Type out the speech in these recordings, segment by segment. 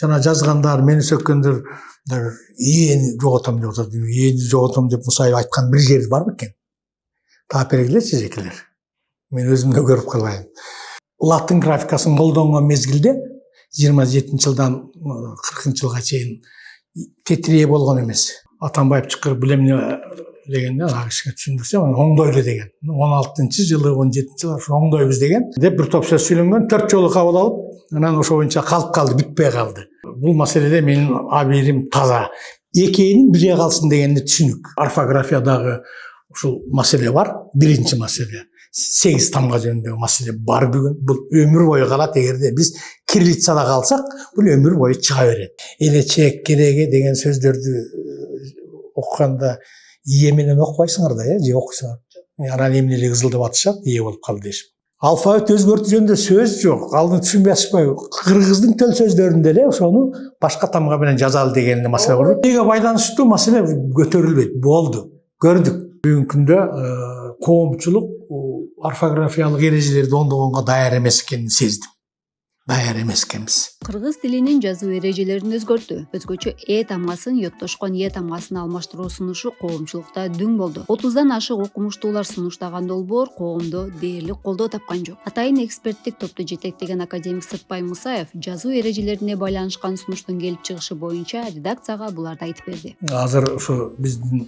Жана жазгандар, мени сөккөндөр ээн жоготом деп атат. Ээн жоготом деп Мусаев айткан бир жери бар бекен? Таап бергилечи жекелер. Мен өзүм да көрүп калайын. Латын графикасын колдонгон мезгилде 27-жылдан 40-жылга чейин тетрие болгон эмес. Атамбаев чыкырып билем дегенде ага кишиге түшүндүрсө, оңдойлу деген. 16-жылы, 17-жылы оңдойбуз деген деп бир топ сөз сүйлөнгөн, 4 жолу кабыл алып, анан ошо боюнча калып калды, бүтпөй калды. Бул маселеде менин абийирим таза. Экөөнүн бире калсын дегенди түшүнүк. Орфографиядагы ушул маселе бар. Биринчи маселе. 8 тамга жөнүндөгү маселе бар бүгүн. Бул өмүр бою калат. Эгерде биз кириллицада калсак, бул өмүр бою чыга берет. Элечек, кереге деген сөздөрдү окуганда ие менен окубайсыңар да, же окуйсуңар. Анан эмнеле кызылдап атышат, ие болуп калды дешип. Алфавит өзгөртүү жөнүндө сөз жок. Алды түшүнбөй атышпай, кыргыздын төл сөздөрүндө эле ошону башка тамга менен жазалы деген маселе бар. Эге байланыштуу маселе көтөрүлбөйт, болду. Көрдүк. Бүгүнкү күндө коомчулук орфографиялык эрежелерди оңдогонго даяр эмес экенин сездим. Даяр эмес экенбиз. Кыргыз тилинин жазуу эрежелерин өзгөртүү, өзгөчө тамгасын йоттошкон тамгасын алмаштыруу сунушу коомчулукта дүң болду. 30дан ашык окумуштуулар сунуштаган долбоор коомдо дээрлик колдоо тапкан жок. Атайын эксперттик топту жетектеген академик Сыртбай Мусаев жазуу эрежелерине байланышкан сунуштун келип чыгышы боюнча редакцияга буларды айтып берди. Азыр ушу биздин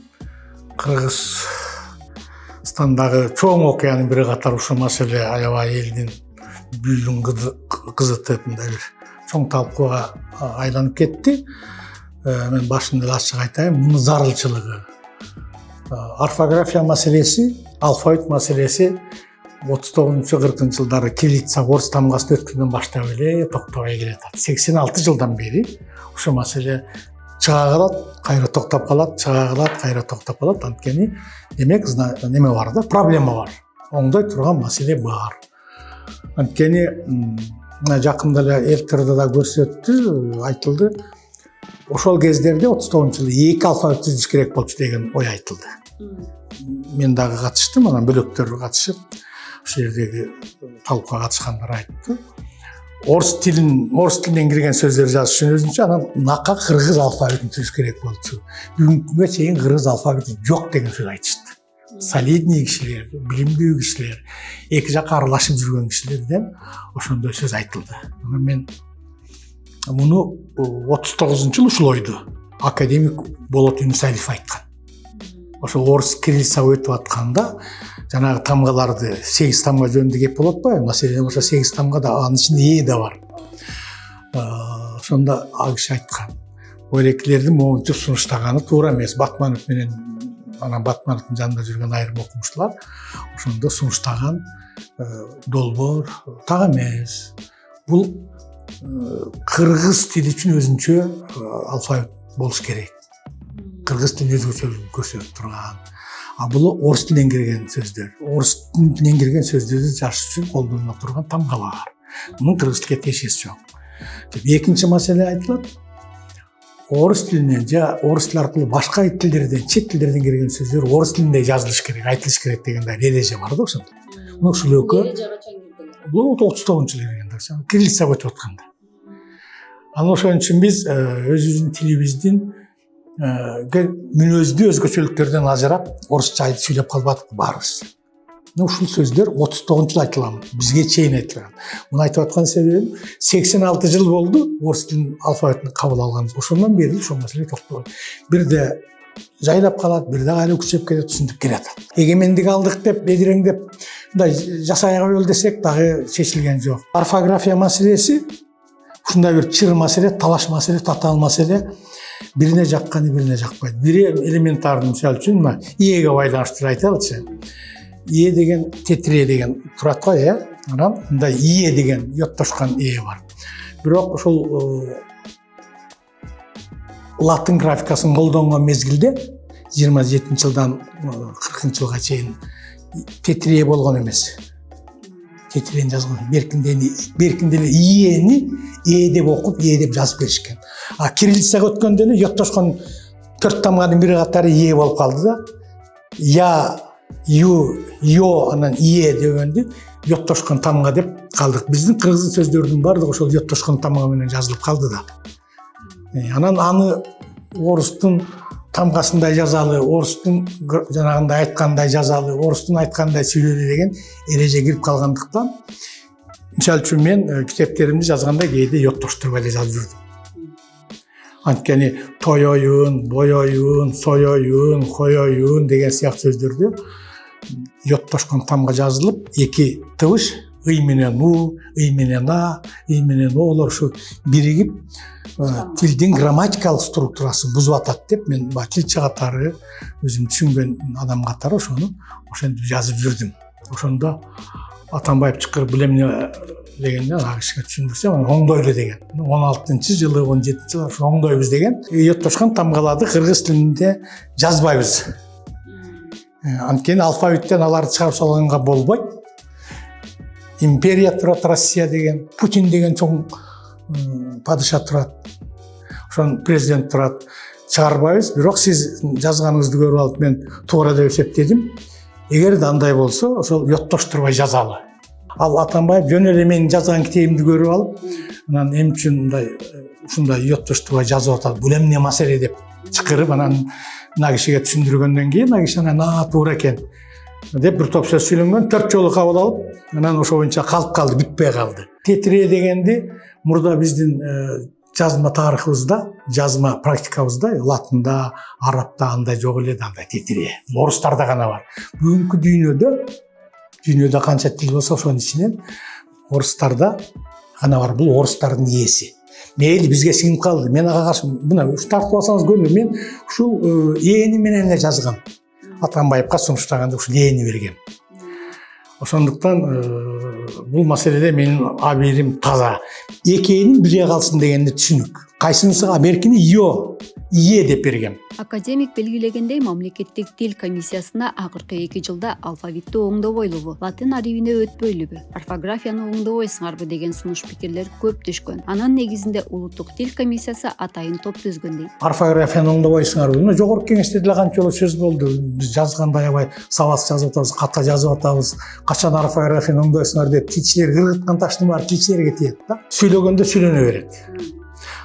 Кыргызстандагы чоң окуянын бири катары ушул маселе аябай элдин бүйүн кызытып мындай бир чоң талкууга айланып кетти. Мен башында ачык айтайын, мунун зарылчылыгы. Орфография маселеси, алфавит маселеси 39-40 жылдары кириллица орыс тамгасын өткөндөн баштап эле токтобой келет. 86 жылдан бери ушул маселе чыга калат, кайра токтоп калат, чыга калат, кайра токтоп калат. Анткени демек неме бар да, проблема бар. Оңдой турган маселе бар. Анткени жакында эле Элтерде да көрсөттү, айтылды. Ошол кездерде 39-жылы 2 алфавит түзүш керек болчу деген ой айтылды. Мен дагы катыштым, анан бөлөктөр катышып, ошол жердеги талкууга катышкандар айтты. Орус тилинен кирген сөздөр жазыш үчүн өзүнчө, анан мынакка кыргыз алфавитин түзүш керек болчу. Бүгүнкү күнгө чейин кыргыз алфавити жок деген сөз айтышты. Солидный кишилер, билимдүү кишилер, эки жакка аралашып жүргөн кишилерден ошондой сөз айтылды. Мен муну 39-жылы ушул ойду академик Болот Юнусалиев айткан. Ошол орус кириллицага өтүп атканда жанагы тамгаларды 8 тамга жөнүндө кеп болот атпайбы? Маселен ошо 8 тамгада анын ичинде ээ да бар. Ошондо ал киши айткан. Олекилердин моунтип сунуштаганы туура эмес. Батманов менен анан Батмановдун жанында жүргөн айрым окумуштуулар ошондо сунуштаган долбоор так эмес. Бул кыргыз тили үчүн өзүнчө алфавит болуш керек. Кыргыз тилин өзгөчөлүгүн көрсөтүп турган. Бул орус тилинен кирген сөздөр. Орус тилинен кирген сөздөрдү жазыш үчүн колдонула турган тамгалар. Мунун кыргыз тилге тиешеси жок. Экинчи маселе айтылат. Орус тилинен же орус тили аркылуу башка тилдерден, чет тилдерден кирген сөздөр орус тилинде жазылыш керек, айтылыш керек деген эреже бар да ошондо. Ушул экөө бул 39-жылы кирген да, кириллицага өтүп атканда. Анан ошон үчүн биз өзүбүздүн тилибиздин мүнөздүү өзгөчөлүктөрдөн ажырап, орусча сүйлөп калбадык баарыбыз. Ушул сөздөр 39-жылы айтылган, бизге чейин айтылган. Муну айтып аткан себебим 86 жыл болду орус тилинин алфавитин кабыл алганыбыз. Ошондон бери ушул маселе токтогон. Бирде жайлап калат, бирде кайра күчөп кетет, түшүндүп келет. Эгемендик алдык деп, бедиреңдеп, мындай жасай кабыл десек дагы чечилген жок. Орфография маселеси ушундай бир чыр маселе, талаш маселе, татаал маселе. Бирине жакканы бирине жакпайт. Бири элементарный, мисалы үчүн мына ийеге байланыштырып айталычы. Ие деген, тетрие деген турат го, анан мындай ие деген йоттошкан ээ бар. Бирок ошол латын графикасын колдонгон мезгилде 27-жылдан 40-жылга чейин тетрие болгон эмес. Тетрияны жазган. Беркинде эле иени ээ деп окуп, ээ деп жазып беришкен. Кириллицага өткөндө эле йоттошкон 4 тамганын бири катары ээ болуп калды да. Я, ю, йо, анан ие дегенди йоттошкон тамга деп калдык. Биздин кыргыз сөздөрдүн баардыгы ошол йоттошкон тамга менен жазылып калды да. Анан аны орустун тамгасындай жазалы, орустун жанагындай айткандай жазалы, орустун айткандай сүйлөлү деген эреже кирип калгандыктан, мисалы үчүн мен китептеримди жазганда кээде йоттоштурбай эле жазып жүрдүм. Анткени тоёюн, боёюн, соёюн, коёюн деген сыяктуу сөздөрдү йоттошкон тамга жазылып, эки тыбыш ый менен у, ый менен а, ый менен оолор ушу биригип тилдин грамматикалык структурасын бузуп атат деп мен тилчи катары, өзүм түшүнгөн адам катары ошону ошентип жазып жүрдүм. Ошондо Атамбаев чакырып билем эмне дегенде ага кишиге түшүндүрсөм, оңдойлу деген. 16-жылы, 17-жылы ошо оңдойбуз деген. Йоттошкон тамгаларды кыргыз тилинде жазбайбыз. Анткени алфавиттен аларды чыгарып салганга болбойт. Империя турат, Россия деген, Путин деген чоң падыша турат, ошон президент турат. Чыгарбайбыз, бирок сиз жазганыңызды көрүп алып мен туура деп эсептедим. Эгерде андай болсо, ошол йоттоштурбай жазалы. Ал Атамбаев жөн эле менин жазган китебимди көрүп алып, анан эмне үчүн ушундай йоттоштурбай жазып атат, бул эмне маселе деп чакырып, анан мына кишиге түшүндүргөндөн кийин ана киши анан туура экен деп бир топ сөз сүйлөнгөн, 4 жолу кабыл алып, анан ошо боюнча калып калды, бүтпөй калды. Тетирээ дегенди мурда биздин жазма тарыхыбызда, жазма практикабызда, латында, арабта андай жок эле да, андай тетирээ. Орустарда гана бар. Бүгүнкү дүйнөдө канча тил болсо ошонун ичинен орустарда гана бар. Бул орустардын ээси. Мейли бизге сиңип калды. Мен ага каршы мына тартып алсаңыз көрүңүз, мен ушул ээни менен эле жазгам. Атамбаевка сунуштаганда ушул ээни бергем. Ошондуктан бул маселеде менин абийирим таза. Экөөнүн бире калсын дегенде түшүнүк. Кайсынысыга беркини ие деп бергем. Академик белгилегендей, мамлекеттик тил комиссиясына акыркы 2 жылда алфавитти оңдобойлубу, латын арибине өтпөйлүбү, орфографияны оңдобойсуңарбы деген сунуш пикирлер көп түшкөн. Анын негизинде улуттук тил комиссиясы атайын топ түзгөн дейт. Орфографияны оңдобойсуңарбы? Жогорку кеңеште деле канча жолу сөз болду. Биз жазганда аябай сабатсыз жазып атабыз, ката жазып атабыз. Качан орфографияны оңдойсуңар деп тилчилер кыргыткан таштын баары тилчилерге тиет да. Сүйлөгөндө сүйлөнө берет.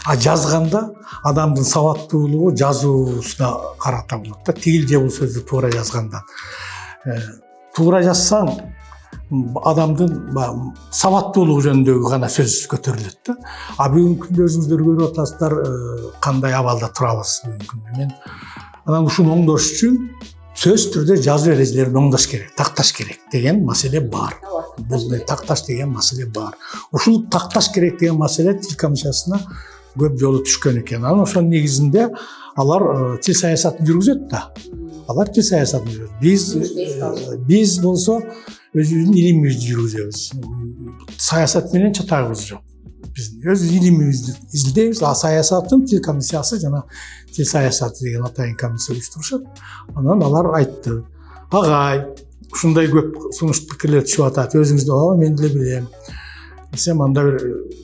А жазганда адамдын сабаттуулугу жазуусуна карата болот да. Тигил же бул сөздү туура жазгандан. Туура жазсаң адамдын сабаттуулугу жөнүндөгү гана сөз көтөрүлөт да. А бүгүнкү күндө өзүңүздөр көрүп атасыздар кандай абалда турабыз бүгүнкү күндө. Мен анан ушуну оңдош үчүн сөз түрдө жазуу эрежелерин оңдош керек, такташ керек деген маселе бар. Бул такташ деген маселе бар. Ушул такташ керек деген маселе тил комиссиясына көп жолу түшкөн экен. Анан ошонун негизинде алар тил саясатын жүргүзөт да. Алар тил саясатын жүргүзөт. Биз болсо өзүбүздүн илимибизди жүргүзөбүз. Саясат менен чатагыбыз жок. Биз өз илимибизди изилдейбиз. А саясаттын тил комиссиясы жана тил саясаты деген атайын комиссия уюштурушат. Анан алар айтты: "Агай, ушундай көп сунуш пикирлер түшүп атат. Өзүңүздө, мен деле билем. Десем, анда бир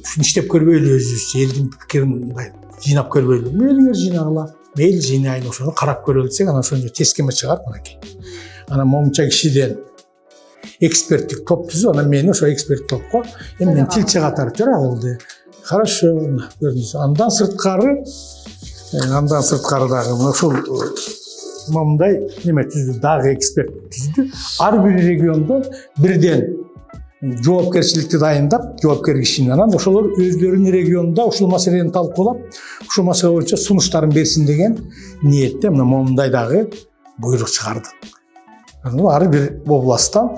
ушуну иштеп көрбөйлү, өзүбүзчө элдин пикирин мындай жыйнап көрбөйлү. Мейлиңер жыйнагыла, мейли жыйнайлы, ошону карап көрөлү десек, анан ошондо тескиме чыгат мынакей. Анан момунча кишиден эксперттик топ түзүп, анан мени ошо эксперт топко мен тилчи катары төрагылды. Хорошо, көрдүңүз. Андан сырткары дагы ошол момундай неме түздү, дагы эксперт түздү. Ар бир региондон бирден жоопкерчиликти дайындап, жоопкер кишини, анан ошолор өздөрүнүн регионунда ушул маселени талкуулап, ушул маселе боюнча сунуштарын берсин деген ниетте мына момундай дагы буйрук чыгардык. Ар бир областтан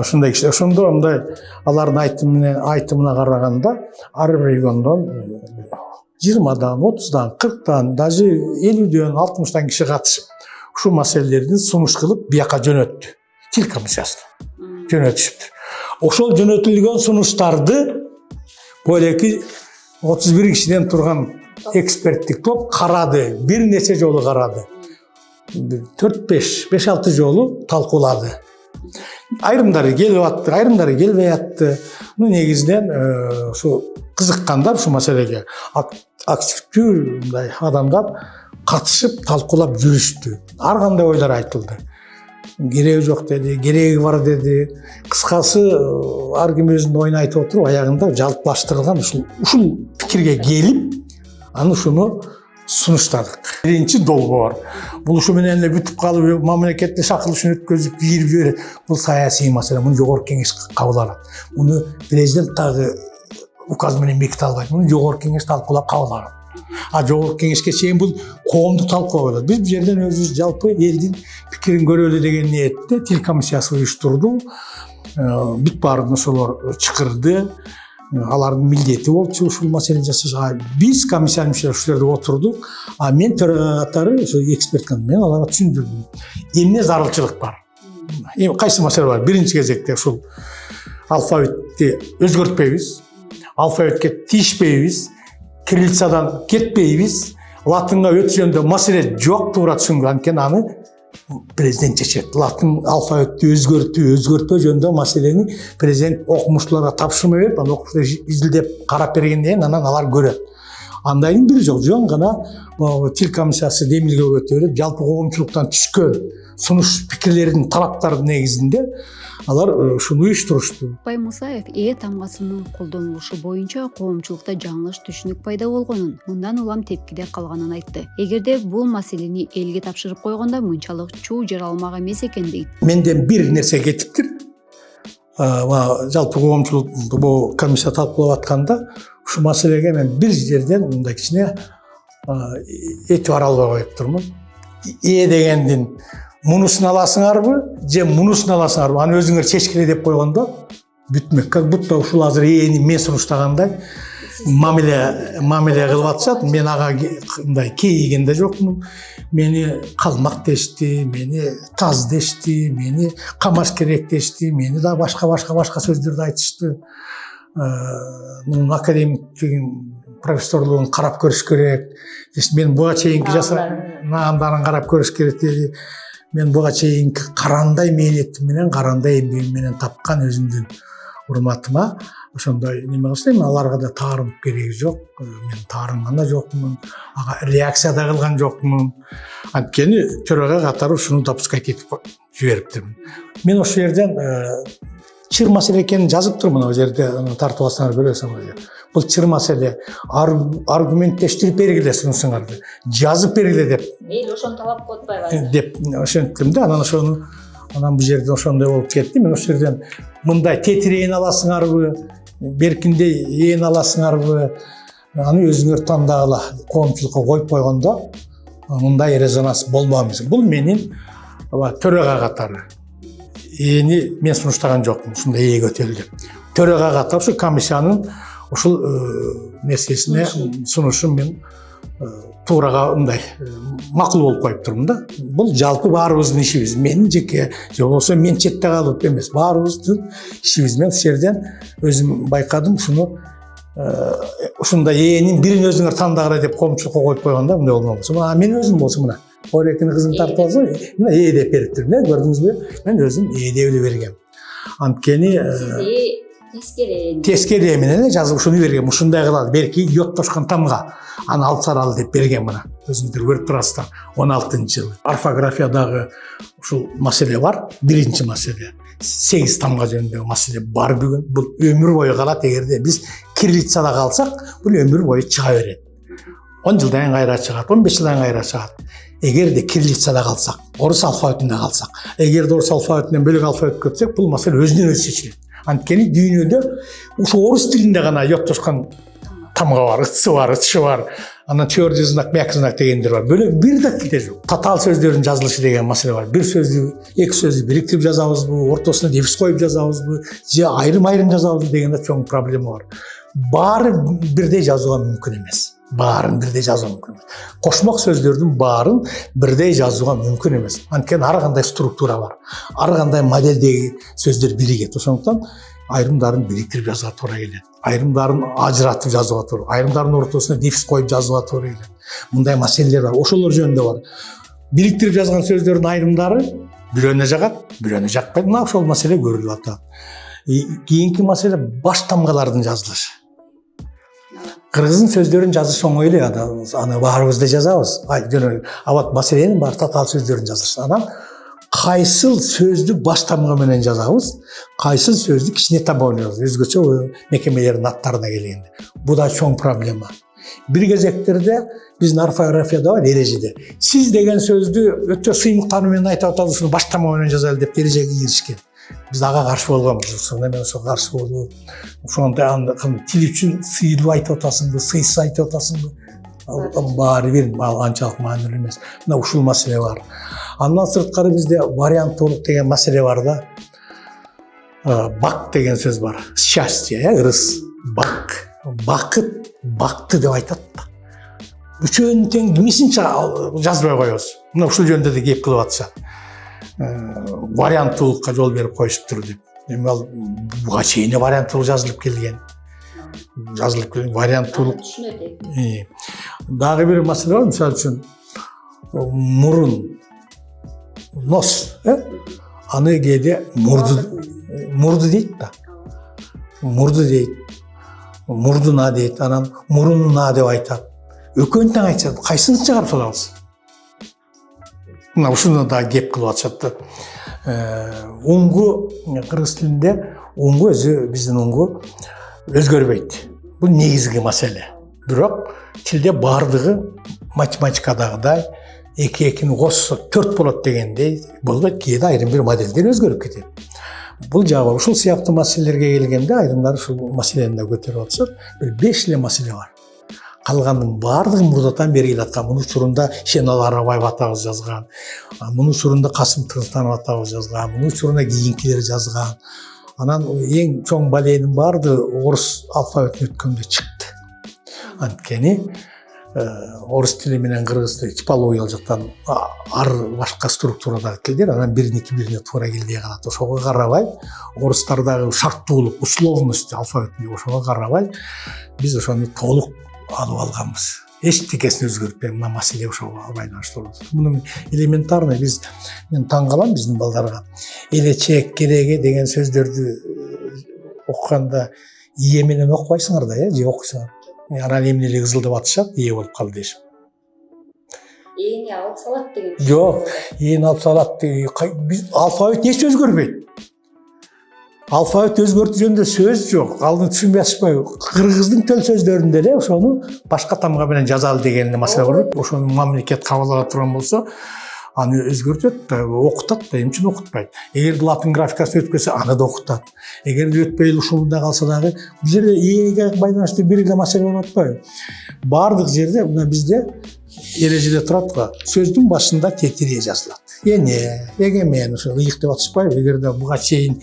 ушундай киши, ошондо мындай алардын айтымына караганда ар бир региондон 20-дан, 30-дан, 40-тан, даже 50-дөн, 60-тан киши катышып, ушул маселелерди сунуш кылып бияка жөнөттү. Тил комиссиясына жөнөтүшүптүр. Ошол жөнөтүлгөн сунуштарды бөлөкү 31 кишиден турган эксперттик топ карады, бир нече жолу карады. 4-5-6 жолу талкуулады. Айрымдары келип атты, айрымдары келбей атты. Негизинен ушу кызыккандар ушул маселеге активдүү мындай адамдар катышып талкуулап жүрүштү. Ар кандай ойлор айтылды. Кереги жок деди, кереги бар деди. Кыскасы ар ким өзүнүн оюн айтып отуруп, аягында жалпылаштырылган ушул пикирге келип, аны ушуну сунуштадык. Биринчи долбоор. Бул ушу менен эле бүтүп калып, мамлекетте чакырылышын өткөзүп кийирип жиберет. Бул саясий маселе. Муну жогорку кеңеш кабыл алат. Муну президент дагы указ менен беките албайт. Муну жогорку кеңеш талкуулап кабыл алат. Жогорку кеңешке чейин бул коомдук талкуу болот. Биз бул жерден өзүбүз жалпы элдин пикирин көрөлү деген ниетте тил комиссиясы уюштурду. Бүт баарын ошолор чакырды. Алардын милдети болчу ушул маселени жасашка. Биз комиссия мүчөлөрү ушул жерде отурдук. Мен төрага катары ошо эксперт мен аларга түшүндүрдүм. Эмне зарылчылык бар? Кайсы маселе бар? Биринчи кезекте ушул алфавитти өзгөртпөйбүз. Алфавитке тийишпейбиз. Кириллицадан кетпейбиз. Латынга өтүшөндө маселе жок, туура түшүнгөн. Анткени аны президент чечет. Латын алфавитти өзгөртпөө жөнүндө маселени президент окумуштууларга тапшырма берип, аны окумуштуулар изилдеп карап бергенден кийин анан алар көрөт. Андайдын бири жок. Жөн гана тил комиссиясы демилге көтөрүп, жалпы коомчулуктан түшкөн сунуш пикирлердин, талаптардын негизинде алар ушуну уюштурушту. Бай Мусаев тамгасынын колдонулушу боюнча коомчулукта жаңылыш түшүнүк пайда болгонун, мындан улам тепкиде калганын айтты. Эгерде бул маселени элге тапшырып койгондо мынчалык чуу жаралмак эмес экен дейт. Менден бир нерсе кетиптир. Жалпы коомчулук бул комиссия талкуулап атканда ушу маселеге мен бир жерден мындай кичине этибар албай коюп турмун. Дегендин мунусун аласыңарбы, же мунусун аласыңарбы? Аны өзүңөр чечкиле деп койгондо бүтмөк. Как будто ушул азыр мен сунуштагандай мамиле кылып атышат. Мен ага мындай кейиген да жокмун. Мени калмак дешти, мени таз дешти, мени камаш керек дешти, мени да башка сөздөрдү айтышты. Мунун академиктигин, профессорлугун карап көрүш керек. Мен буга чейинки наамдарын карап көрүш керек деди. Мен буга чейинки карандай мээнетим менен, карандай эмгегим менен тапкан өзүмдүн урматыма ошондой неме кылсам, аларга да таарынып кереги жок. Мен таарынган да жокмун, ага реакция да кылган жокмун. Анткени төрага катары ушуну допускать этип жибериптирмин. Мен ошол жерден чыр маселе экенин жазып турмун, ал жерде тартып алсаңар көрөсүңөр. Бул чыр маселе, аргументтештирип бергиле сунушуңарды, жазып бергиле деп. Эл ошону талап кылып атпайбы? Деп ошентим да, анан бул жерде ошондой болуп кетти. Мен ошол жерден мындай тетирейин аласыңарбы, беркинде ээн аласыңарбы, аны өзүңөр тандагыла. Коомчулукка коюп койгондо мындай резонанс болмамыз. Бул менин төрага катары эни мен сунуштаган жокмун, ушундай ээ көтөрүл деп. Төрага катары ушу комиссиянын ушул нерсесине сунушун мен туурага мындай макул болуп коюп турмун да. Бул жалпы баарыбыздын ишибиз. Менин жеке же болбосо мен четте калып эмес, баарыбыздын ишибиз. Мен ушул жерден өзүм байкадым, ушундай ээнин бирин өзүңөр тандагыла деп коомчулукка коюп койгондо мындай болмосо, мен өзүм болсо мына Орекин кызын тартып алса, мына ээ деп бериптир. Көрдүңүзбү? Мен өзүм ээ деп эле бергем. Анткени тескери менен жазып ушуну бергем. Ушундай кылалы, берки йоттошкон тамга аны алып саралы деп бергем мына. Өзүңүздөр көрүп турасыздар. 16-жылы. Орфографиядагы ушул маселе бар. Биринчи маселе. 8 тамга жөнүндө маселе бар бүгүн. Бул өмүр бою калат. Эгерде биз кириллицада калсак, бул өмүр бою чыга берет. 10 жылдан кайра чыгат, 15 жылдан кайра чыгат. Эгерде кириллицада калсак, орус алфавитинде калсак, эгерде орус алфавитинен бөлөк алфавитке өтсөк, бул маселе өзүнөн өзү чечилет. Анткени дүйнөдө ушу орус тилинде гана йоттошкон тамга бар, ытсы бар, ытшы бар. Анан твердый знак, мягкий знак дегендер бар. Бөлөк бир да тилде жок. Татаал сөздөрдүн жазылышы деген маселе бар. Бир сөздү, эки сөздү бириктирип жазабызбы, ортосуна дефис коюп жазабызбы, же айрым жазабызбы деген да чоң проблема бар. Баары бирдей жазууга мүмкүн эмес. Баарын бирдей жазуу мүмкүн эмес. Кошмок сөздөрдүн баарын бирдей жазууга мүмкүн эмес. Анткени ар кандай структура бар. Ар кандай моделдеги сөздөр биригет. Ошондуктан айрымдарын бириктирип жазууга туура келет. Айрымдарын ажыратып жазууга туура, айрымдардын ортосуна дефис коюп жазууга туура келет. Мындай маселелер бар. Ошолор жөнүндө бар. Бириктирип жазган сөздөрдүн айрымдары бирөөнө жагат, бирөөнө жакпайт. Мына ошол маселе көрүлүп атат. Кийинки маселе баш тамгалардын жазылышы. Кыргыздын сөздөрүн жазыш оңой эле, аны баарыбыз да жазабыз. Абат маселенин бар татаал сөздөрүн жазыш. Анан кайсыл сөздү баш тамга менен жазабыз, кайсыл сөздү кичине тамга менен жазабыз. Өзгөчө мекемелердин аттарына келгенде. Бу да чоң проблема. Бир кезектерде биздин орфографияда бар эрежеде. Сиз деген сөздү өтө сыймыктануу менен айтып атабыз, ушуну баштама менен жазайлы деп эрежеге киришкен. Биз ага каршы болгонбуз. Ошондо мен ошого каршы болуп, ошондо тил үчүн сыйлуу айтып атасыңбы, сыйсыз айтып атасыңбы? Баары бир анчалык маанилүү эмес. Мына ушул маселе бар. Андан сырткары бизде варианттуулук деген маселе бар да. Бак деген сөз бар. Счастье, ырыс, бак, бакыт, бакты деп айтат да. Үчөөнүн тең кимисинче жазбай коебуз. Мына ушул жөнүндө да кеп кылып атышат. Варианттуулукка жол берип коюшуптур деп. Эми ал буга чейин варианттуулук жазылып келген. Варианттуулук. Дагы бир маселе бар, мисалы үчүн мурун, нос, аны кээде мурду дейт да. Мурду дейт. Мурдуна дейт, анан мурунуна деп айтат. Экөөнү тең айтышат. Кайсысын чыгарып салабыз? Мына ушуну да кеп кылып атышат да. Уңгу кыргыз тилинде уңгу өзү биздин уңгу өзгөрбөйт. Бул негизги маселе. Бирок тилде бардыгы математикадагыдай 2-2-ни кошсо 4 болот дегендей болбойт. Кээде айрым бир моделдер өзгөрүп кетет. Бул жагы ушул сыяктуу маселелерге келгенде айрымдар ушул маселени да көтөрүп атышат. Бир 5 эле маселе бар. Калгандын бардыгы мурдатан бери келаткан. Мунун учурунда Шенал Арабаев атабыз жазган. Мунун учурунда Касым Тырыстанов атабыз жазган. Мунун учурунда кийинкилер жазган. Анан эң чоң баленин бардыгы орус алфавитине өткөндө чыкты. Анткени орус тили менен кыргыз тили типологиялык жактан ар башка структурадагы тилдер, анан бириники бирине туура келбей калат. Ошого карабай, орустардагы шарттуулук, условность алфавитине ошого карабай, биз ошону толук алып алганбыз. Эчтекесин өзгөртпөй, мына маселе ошого байланыштуу болот. Муну элементарный мен таң калам биздин балдарга. Элечек, кереге деген сөздөрдү окуганда ие менен окубайсыңар да, же окуйсуңар. Анан эмнеле кызылдап атышат, ие болуп калды дешип. Эни алып салат деген. Жок, эни алып салат деген алфавит эч өзгөрбөйт. Алфавит өзгөртүү жөнүндө сөз жок. Аны түшүнбөй атышпайбы? Кыргыздын төл сөздөрүндө эле ошону башка тамга менен жазалы деген маселе бар. Ошону мамлекет кабыл ала турган болсо, аны өзгөртөт да, окутат да, эмне үчүн окутпайт? Эгер латын графикасы өтпөсө, аны да окутат. Эгер өтпөй ушунда калса дагы, бул жерде ээге байланыштуу бир эле маселе болуп атпайбы? Бардык жерде, мына бизде эрежеде турат го, сөздүн башында тетирие жазылат. Эне, эгемен, ошо ыйык деп атышпайбы? Эгерде буга чейин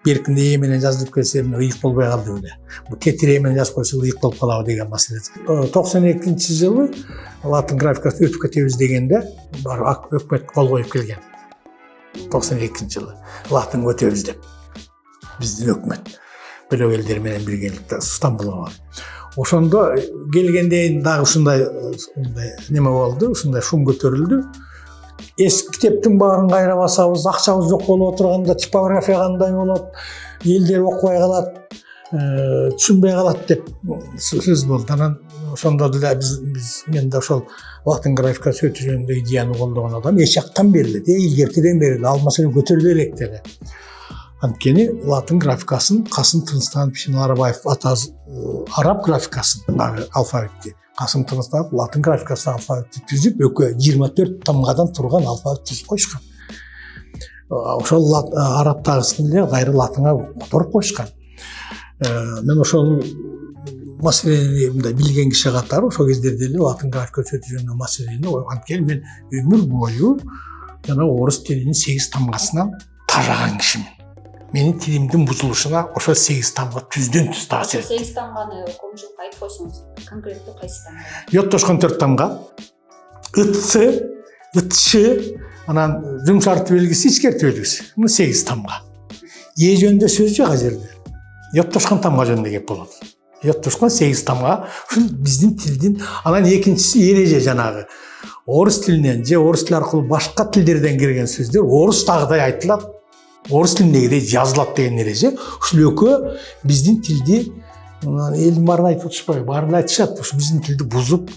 беркинде е менен жазылып келсе, ыйык болбой калды беле. Бул тетирие менен жазып койсо ыйык болуп калабы деген маселе. 92-жылы латын графикасы өтүп кетебиз дегенде, бар өкмөт кол коюп келген. 92-жылы латын өтөбүз деп. Биздин өкмөт бөлөк элдер менен биргеликте Стамбулга бар. Ошондо келгенден дагы ушундай неме болду, ушундай шум көтөрүлдү. Эски китептин баарын кайра басабыз, акчабыз жок болуп отурганда типография кандай болот, элдер окубай калат, түшүнбөй калат деп сөз болду. Анан ошондо деле мен да ошол латын графикасы өтүү жөнүндө идеяны колдогон адам эч жактан бери эле, илгертиден бери эле ал маселе көтөрүлө элек деле. Анткени латын графикасын Касым Тырыстанов, Шенал Арабаев атабыз араб графикасын алфавитти, Касым Тырыстанов латын графикасын алфавитти түзүп, экөө 24 тамгадан турган алфавит түзүп койушкан. Ошол арабтагысын эле кайра латынга которуп коюшкан. Мен ошол маселени билген киши катары ошол кездерде эле латын графикасы өтүү жөнүндө маселени анткени мен өмүр бою жана орус тилинин 8 тамгасынан тажаган кишимин. Менин тилимдин бузулушуна ошол 8 тамга түздөн түз таасир этти. 8 тамганы коомчулукка айтып койсоңуз, конкреттүү кайсы тамга? Йоттошкон 4 тамга. Ытсы, ытшы, анан жумшартуу белгиси, ичкертүү белгиси. Бул 8 тамга. Е жөнүндө сөз жок ал жерде. Йоттошкон тамга жөнүндө кеп болот. Йоттошкон 8 тамга ушул биздин тилдин, анан экинчиси эреже жанагы. Орус тилинен же орус тили аркылуу башка тилдерден кирген сөздөр орустагыдай айтылат. Орус тилиндегидей жазылат деген эреже. Ушул экөө биздин тилди элдин баарын айтып атышпайбы? Баарын айтышат. Ушу биздин тилди бузуп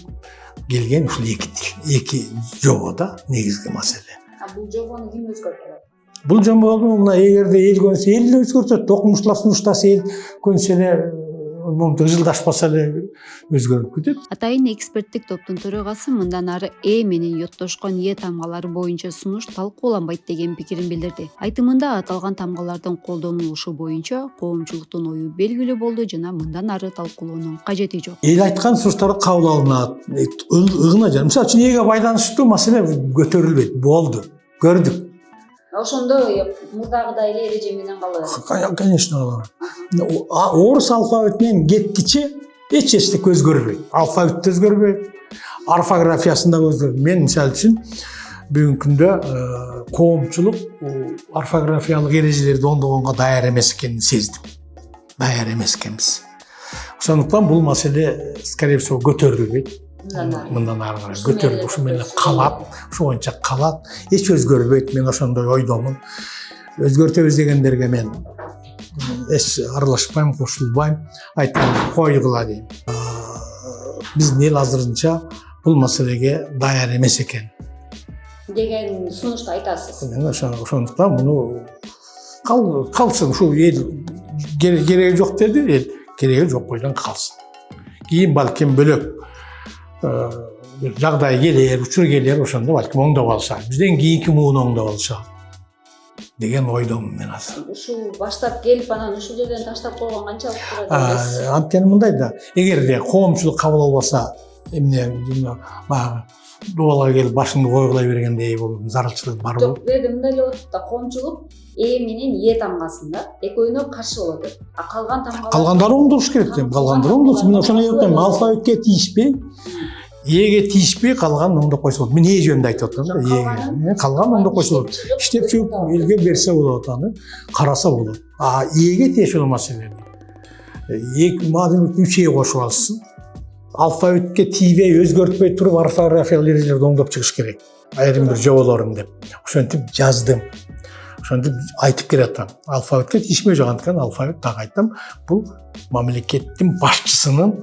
келген ушул эки тил, эки жобо да негизги маселе. Бул жобону ким өзгөртүп алат? Бул жобону мына эгерде эл көнсө эл өзгөртөт, окумуштуулар сунуштаса эл көнсө эле момунтип жылдашпаса эле өзгөрүп кетет. Атайын эксперттик топтун төрагасы мындан ары менен йоттошкон тамгалары боюнча сунуш талкууланбайт деген пикирин билдирди. Айтымында аталган тамгалардын колдонулушу боюнча коомчулуктун ою белгилүү болду жана мындан ары талкуулоонун кажети жок. Эл айткан сунуштар кабыл алынат. Ыгына жана мисалы үчүн эге байланыштуу маселе көтөрүлбөйт. Болду. Көрдүк. Ошондо мурдагыдай эле эреже менен калат. Конечно. Орус алфавитинен кеткиче эч нерсе өзгөрбөйт. Алфавит өзгөрбөйт. Орфографиясында өзгөрбөйт. Мен мисалы үчүн бүгүнкү күндө коомчулук орфографиялык эрежелерди оңдогонго даяр эмес экенин сездим. Даяр эмес экенбиз. Ошондуктан бул маселе скорее всего көтөрүлбөйт. Мындан ары көтөрүлүп ушу менен калат, ушу боюнча калат, эч өзгөрбөйт. Мен ошондой ойдомун. Өзгөртөбүз дегендерге мен эч аралашпайм, кошулбайм, айткан койгула дейм. Биздин эл азырынча бул маселеге даяр эмес экен деген сунушту айтасыз. Мен ошондуктан муну калсын, ушул эл кереги жок деди, эл кереги жок бойдон калсын. Кийин балким бөлөк жагдай келер, учур келер, ошондо балким оңдоп алышат. Бизден кийинки муун оңдоп алышат деген ойдомун мен азыр. Ушул баштап келип анан ушул жерден таштап койгон канчалык турат? Анткени мындай да, эгерде коомчулук кабыл албаса, эмне баягы дубалга келип башыңды койгулай бергендей бул зарылчылык бар болот. Жок, бул мындай эле болот да, коомчулук менен тамгасында экөөнө каршы болот. Калгандары оңдош керек дейм. Калгандары оңдолсун. Мен ошону айттым, алфавитке тийишпей, эге тийишпей калган оңдоп койсо болот. Мен жөнүндө айтып атам да, калган оңдоп койсо болот. Иштеп чыгып элге берсе болот, аны караса болот. Эге тиеш ол маселени. Мадим 3 кошуп алсын. Алфавитке тийбей, өзгөртпөй туруп орфографиялык эрежелерди оңдоп чыгыш керек. Айрым бир жоболорун деп. Ошентип жаздым. Ошондо айтып келатам. Алфавитке тийишмей жогондуктан алфавит дагы айтам. Бул мамлекеттин башчысынын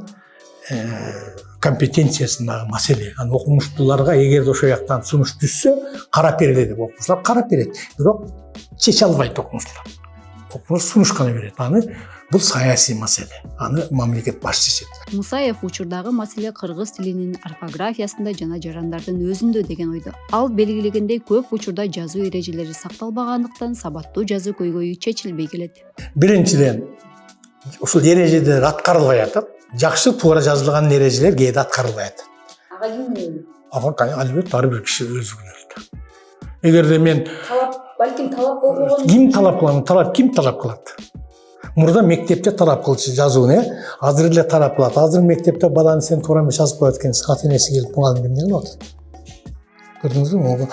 компетенциясындагы маселе. Аны окумуштууларга эгерде ошол жактан сунуш түшсө, карап берели деп окумуштуулар карап берет. Бирок чече албайт окумуштуулар. Окумуш сунуш гана берет. Аны бул саясий маселе. Аны мамлекет башчысы чечет. Мусаев учурдагы маселе кыргыз тилинин орфографиясында жана жарандардын өзүндө деген ойдо. Ал белгилегендей көп учурда жазуу эрежелери сакталбагандыктан сабаттуу жазуу көйгөйү чечилбей келет. Биринчиден, ушул эрежелер аткарылбай атат. Жакшы туура жазылган эрежелер кээде аткарылбай атат. Ага ким күнөөлүү? Албетте ар бир киши өзү күнөөлүү. Эгерде мен балким талап болгон ким талап кылат? Ким талап кылат? Мурда мектепте талап кылчу жазууну, азыр эле талап кылат. Азыр мектепте баланы сен туура эмес жазып коет экенсиң, ата-энеси келип мугалим эмне кылып атат? Көрдүңүзбү?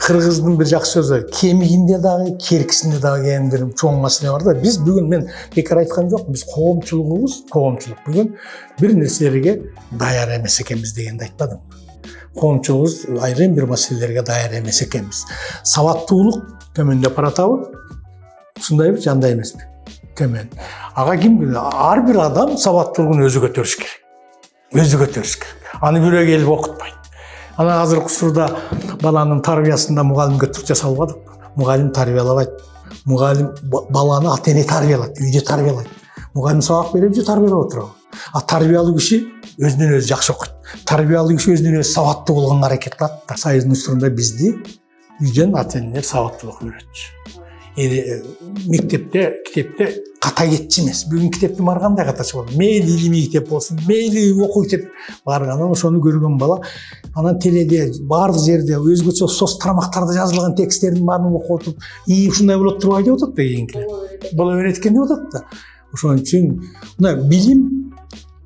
Кыргыздын бир жакшы сөзү бар. Кемигинде дагы, керкисинде дагы деген бир чоң маселе бар да. Биз бүгүн мен бекер айткан жокмун. Биз коомчулук бүгүн бир нерселерге даяр эмес экенбиз дегенди айтпадым. Коомчулугубуз айрым бир маселелерге даяр эмес экенбиз. Сабаттуулук төмөндөп баратабы? Ушундайбы, жандай эмеспи? Төмөн. Ага ким билет? Ар бир адам сабаттуулугун өзү көтөрүш керек. Өзү көтөрүш керек. Аны бирөө келип окутпайт. Ана азыр учурда баланын тарбиясында мугалимге түрк жасап албадык. Мугалим тарбиялабайт. Мугалим баланы ата-эне тарбиялайт, үйдө тарбиялайт. Мугалим сабак берип же тарбиялап отурабы? Тарбиялуу киши өзүнөн өзү жакшы окуйт. Тарбиялуу киши өзүнөн өзү сабаттуу болгонго аракет кылат. Союздун учурунда бизди үйдөн ата-энелер сабаттуулук үйрөтчү. Мектепте, китепте ката кетчү эмес. Бүгүн китепти бар кандай катачы болот. Мейли илимий китеп болсун, мейли окуу китеп барганан ошону көргөн бала анан теледе баардык жерде өзгөчө соц тармактарда жазылган тексттердин баарын окуп отуруп, ушундай болот турбай деп атат да кийинкилер. Бала үйрөткөн деп атат да. Ошон үчүн мына билим,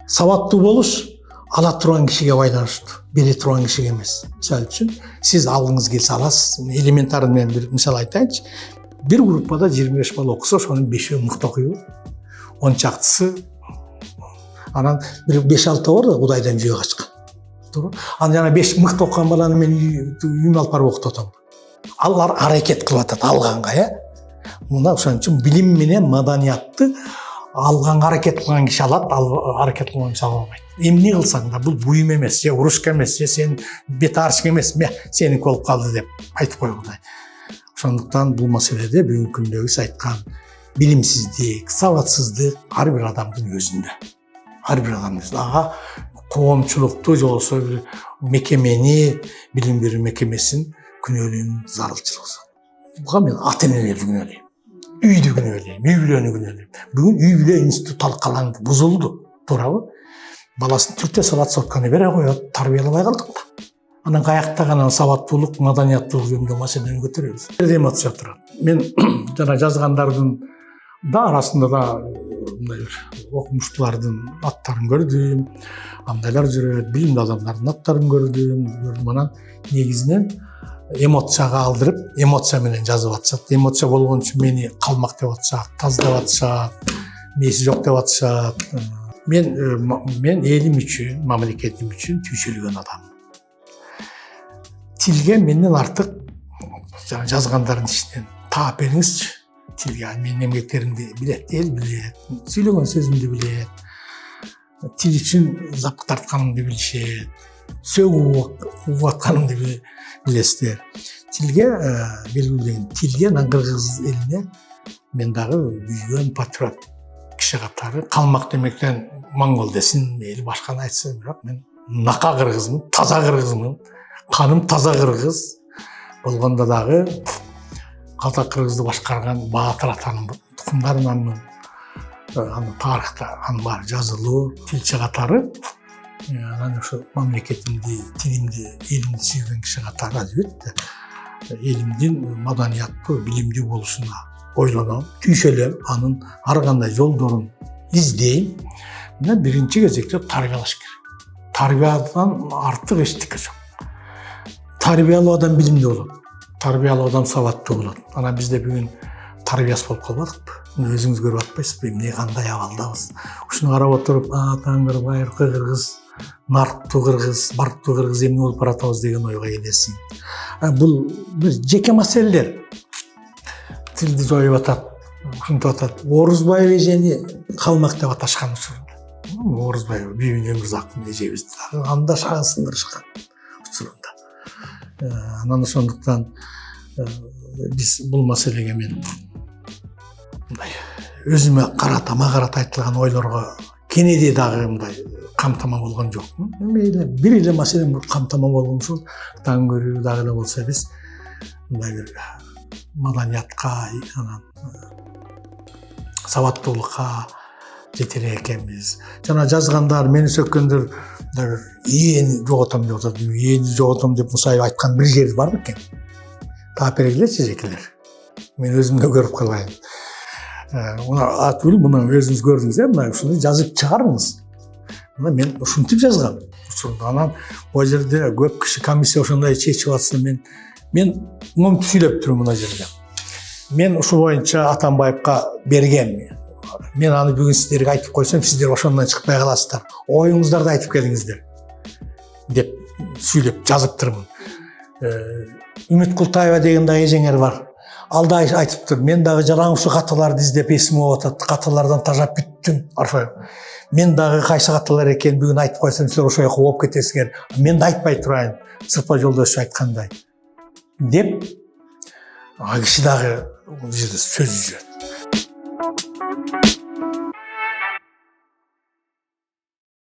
сабаттуу болуш ала турган кишиге байланыштуу, бере турган кишиге эмес. Мисалы үчүн сиз алгыңыз келсе аласыз. Элементарный мен бир мисал айтайынчы. Bir группада 25 бала окуса, ошонун 5-өө мыкты окуйбу. 10 чактысы анан бир 5-6 бар да Кудайдан жөө качкан. Туура. Анан жана 5 мыкты окуган баланы мен үйүмө алып барып окутуп атам. Алар аракет кылып атат алганга, Мына ошон үчүн билим менен маданиятты алганга аракет кылган киши алат, аракет кылган киши ала албайт. Эмне кылсаң да бул буюм эмес, же урушка эмес, же сен бет арчык эмес, сеники болуп калды деп айтып койгудай. Ошондуктан бул маселеде бүгүнкү күндөгү сиз айткан билимсиздик, сабатсыздык ар бир адамдын өзүндө. Ар бир адамдын өзүндө. Ага коомчулукту же болбосо бир мекемени, билим берүү мекемесин күнөөлөөнүн зарылчылыгы жок. Буга мен ата энелерди күнөөлөйм. Үйдү күнөөлөйм, үй бүлөнү күнөөлөйм. Бүгүн үй бүлө институту талкаланды, бузулду, туурабы? Баласын түртө салат сотканы бере коет, тарбиялабай калдык да. Анан каякта гана сабаттуулук, маданияттуулук жөнүндө маселени көтөрөбүз. Эмоция турат. Мен жана жазгандардын да арасында да мындай бир окумуштуулардын аттарын көрдүм, андайлар жүрөт, билимдүү адамдардын аттарын көрдүм. Анан негизинен эмоцияга алдырып, эмоция менен жазып атышат. Эмоция болгон үчүн мени калмак деп атышат, таз деп атышат, мээси жок деп атышат. Мен элим үчүн, мамлекетим үчүн түйшөлгөн адаммын. Тилге менден артык жазгандардын ичинен таап бериңизчи. Тилге менин эмгектеримди билет, эл билет, сүйлөгөн сөзүмдү билет. Тил үчүн зап тартканымды билишет, сөгүп угуп атканымды билесиздер. Тилге белгилеген тилге анан кыргыз элине мен дагы büyüгөн патриот киши катары. Калмак демектен монгол десин, мейли башканы айтсын, бирок мен нака кыргызмын, таза кыргызмын. Каным таза кыргыз болгондо дагы казак кыргызды башкарган баатыр атанын тукумдарынанмын. Анын тарыхта анын баары жазылуу, тилчи катары. Анан ошо мамлекетимди, тилимди, элимди сүйгөн киши катары албетте элимдин маданияттуу, билимдүү болушуна ойлоном, түйшөлөм, анын ар кандай жолдорун издейм. Мына биринчи кезекте тарбиялаш керек. Тарбиядан артык эчтеке жок. Тарбиялуу адам билимдүү болот. Тарбиялуу адам сабаттуу болот. Анан бизде бүгүн тарбиясыз болуп калбадыкпы? Өзүңүз көрүп атпайсызбы, эмне кандай абалдабыз? Ушуну карап отуруп, таңыр байыркы кыргыз, нарктуу кыргыз, барктуу кыргыз эмне болуп баратабыз деген ойго келесиң. Бул бир жеке маселелер. Тилди жоюп атат, ушинтип атат. Орузбаев эжени калмак деп аташкан учурунда. Орузбаев Бибин Өмүрзактын эжебизди дагы анда шагын сындырышкан учурунда. Анан ошондуктан биз бул маселеге мен мындай өзүмө карата, мага карата айтылган ойлорго кенеди дагы мындай камтама болгон жокмун. Мейли бир эле маселе камтама болгон ушул таң көрүү дагы эле болсо биз мындай бир маданиятка, анан сабаттуулукка жетерек экенбиз. Жана жазгандар, мени сөккөндөр ээни жоготом деп атат. Ээни жоготом деп Мусаев айткан бир жери бар бекен. Таап бергилечи жекелер. Мен өзүмдө көрүп калайын. Муну өзүңүз көрдүңүз, мына ушуну жазып чыгарыңыз. Мына мен ушинтип жазгам. Анан бул жерде көп киши комиссия ошондой чечип атса, мен момунтип сүйлөп турмун мына жерде. Мен ушул боюнча Атамбаевка бергем. Мен аны бүгүн сиздерге айтып койсом, сиздер ошондон чыкпай каласыздар. Оюңуздарды айтып келиңиздер деп сүйлөп жазып турмун. Үмүт Култаева деген дагы эжеңер бар. Ал да айтыптыр. Мен дагы жалаң ушу каталарды издеп эсиме болуп атат. Каталардан тажап бүттүм. Мен дагы кайсы каталар экен бүгүн айтып койсом, силер ошо жака ооп кетесиңер. Мен да айтпай турайын. Сырпа Жолдошов айткандай. Деп киши дагы бул жерде сөз жүрөт.